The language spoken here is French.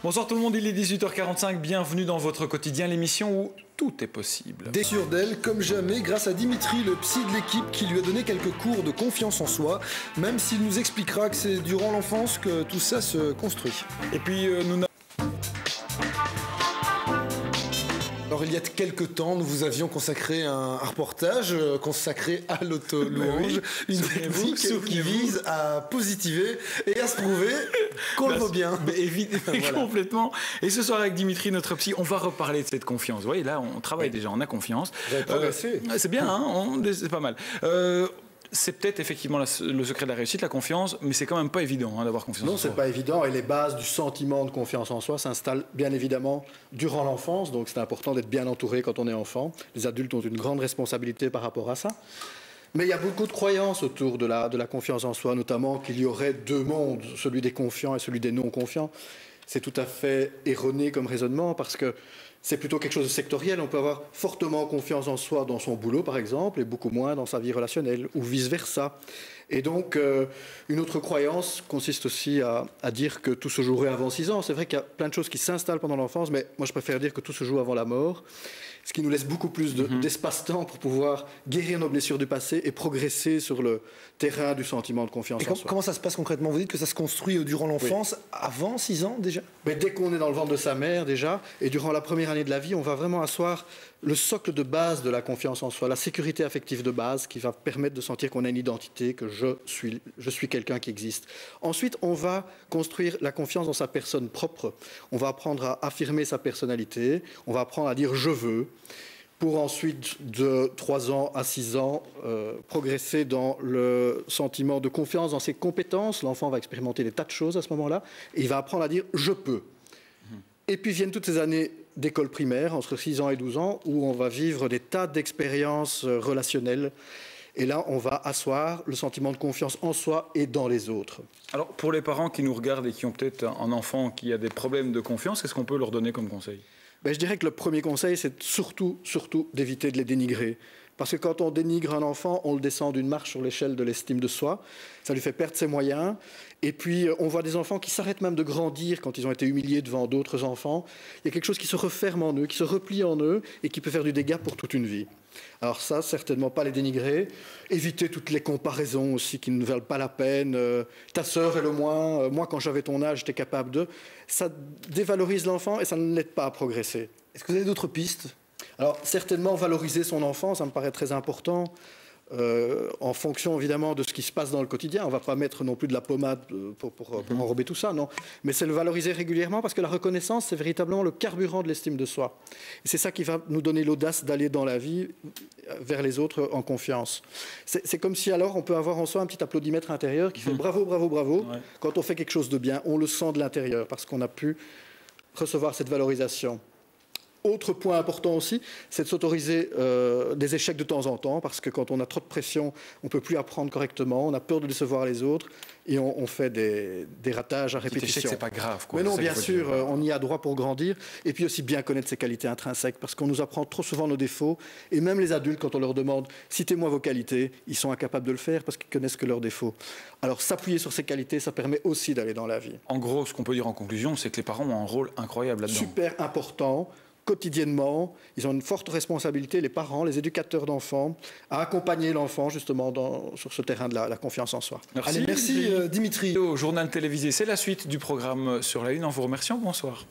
Bonsoir tout le monde, il est 18h45, bienvenue dans votre quotidien, l'émission où tout est possible. Sûr d'elle comme jamais grâce à Dimitri, le psy de l'équipe qui lui a donné quelques cours de confiance en soi, même s'il nous expliquera que c'est durant l'enfance que tout ça se construit. Et puis Alors il y a quelques temps, nous vous avions consacré un reportage consacré à l'auto-louange, une technique qui vise à positiver et à se prouver qu'on le vaut bien. Voilà. Complètement. Et ce soir avec Dimitri, notre psy, on va reparler de cette confiance. Vous voyez, là, on travaille déjà, on a confiance. Vous avez progressé. C'est bien, hein, c'est pas mal. C'est peut-être effectivement le secret de la réussite, la confiance, mais c'est quand même pas évident d'avoir confiance en soi. Non, c'est pas évident, et les bases du sentiment de confiance en soi s'installent bien évidemment durant l'enfance, donc c'est important d'être bien entouré quand on est enfant. Les adultes ont une grande responsabilité par rapport à ça. Mais il y a beaucoup de croyances autour de la confiance en soi, notamment qu'il y aurait deux mondes, celui des confiants et celui des non-confiants. C'est tout à fait erroné comme raisonnement, parce que c'est plutôt quelque chose de sectoriel. On peut avoir fortement confiance en soi dans son boulot, par exemple, et beaucoup moins dans sa vie relationnelle, ou vice-versa. Et donc, une autre croyance consiste aussi à dire que tout se jouerait avant 6 ans. C'est vrai qu'il y a plein de choses qui s'installent pendant l'enfance, mais moi, je préfère dire que tout se joue avant la mort, ce qui nous laisse beaucoup plus d'espace-temps pour pouvoir guérir nos blessures du passé et progresser sur le terrain du sentiment de confiance en soi. Comment ça se passe concrètement? Vous dites que ça se construit durant l'enfance, avant 6 ans déjà? Mais dès qu'on est dans le ventre de sa mère déjà, et durant la première année de la vie, on va vraiment asseoir le socle de base de la confiance en soi, la sécurité affective de base qui va permettre de sentir qu'on a une identité, que je suis quelqu'un qui existe. Ensuite, on va construire la confiance dans sa personne propre. On va apprendre à affirmer sa personnalité, on va apprendre à dire « je veux », pour ensuite, de 3 ans à 6 ans, progresser dans le sentiment de confiance dans ses compétences. L'enfant va expérimenter des tas de choses à ce moment-là, et il va apprendre à dire « je peux ». Et puis viennent toutes ces années d'école primaire, entre 6 ans et 12 ans, où on va vivre des tas d'expériences relationnelles. Et là, on va asseoir le sentiment de confiance en soi et dans les autres. Alors, pour les parents qui nous regardent et qui ont peut-être un enfant qui a des problèmes de confiance, qu'est-ce qu'on peut leur donner comme conseil? Je dirais que le premier conseil, c'est surtout d'éviter de les dénigrer. Parce que quand on dénigre un enfant, on le descend d'une marche sur l'échelle de l'estime de soi. Ça lui fait perdre ses moyens. Et puis, on voit des enfants qui s'arrêtent même de grandir quand ils ont été humiliés devant d'autres enfants. Il y a quelque chose qui se referme en eux, qui se replie en eux et qui peut faire du dégât pour toute une vie. Alors ça, certainement pas les dénigrer. Éviter toutes les comparaisons aussi qui ne valent pas la peine. Ta sœur est le moins. Moi, quand j'avais ton âge, j'étais capable de. Ça dévalorise l'enfant et ça ne l'aide pas à progresser. Est-ce que vous avez d'autres pistes? Alors, certainement, valoriser son enfant, ça me paraît très important, en fonction, évidemment, de ce qui se passe dans le quotidien. On ne va pas mettre non plus de la pommade pour enrober tout ça, non. Mais c'est le valoriser régulièrement, parce que la reconnaissance, c'est véritablement le carburant de l'estime de soi. Et c'est ça qui va nous donner l'audace d'aller dans la vie vers les autres en confiance. C'est comme si, alors, on peut avoir en soi un petit applaudimètre intérieur qui fait bravo, bravo, bravo. Ouais. Quand on fait quelque chose de bien, on le sent de l'intérieur, parce qu'on a pu recevoir cette valorisation. Autre point important aussi, c'est de s'autoriser des échecs de temps en temps, parce que quand on a trop de pression, on ne peut plus apprendre correctement, on a peur de décevoir les autres, et on fait des ratages à répétition. Échec, c'est pas grave, quoi. Mais non, bien sûr, on y a droit pour grandir, et puis aussi bien connaître ses qualités intrinsèques, parce qu'on nous apprend trop souvent nos défauts, et même les adultes, quand on leur demande « citez-moi vos qualités », ils sont incapables de le faire parce qu'ils connaissent que leurs défauts. Alors s'appuyer sur ces qualités, ça permet aussi d'aller dans la vie. En gros, ce qu'on peut dire en conclusion, c'est que les parents ont un rôle incroyable là-dedans. Super important. Quotidiennement, ils ont une forte responsabilité, les parents, les éducateurs d'enfants, à accompagner l'enfant justement sur ce terrain de la confiance en soi. Merci, Allez, merci Dimitri. Au journal télévisé, c'est la suite du programme Sur la Lune. En vous remerciant, bonsoir.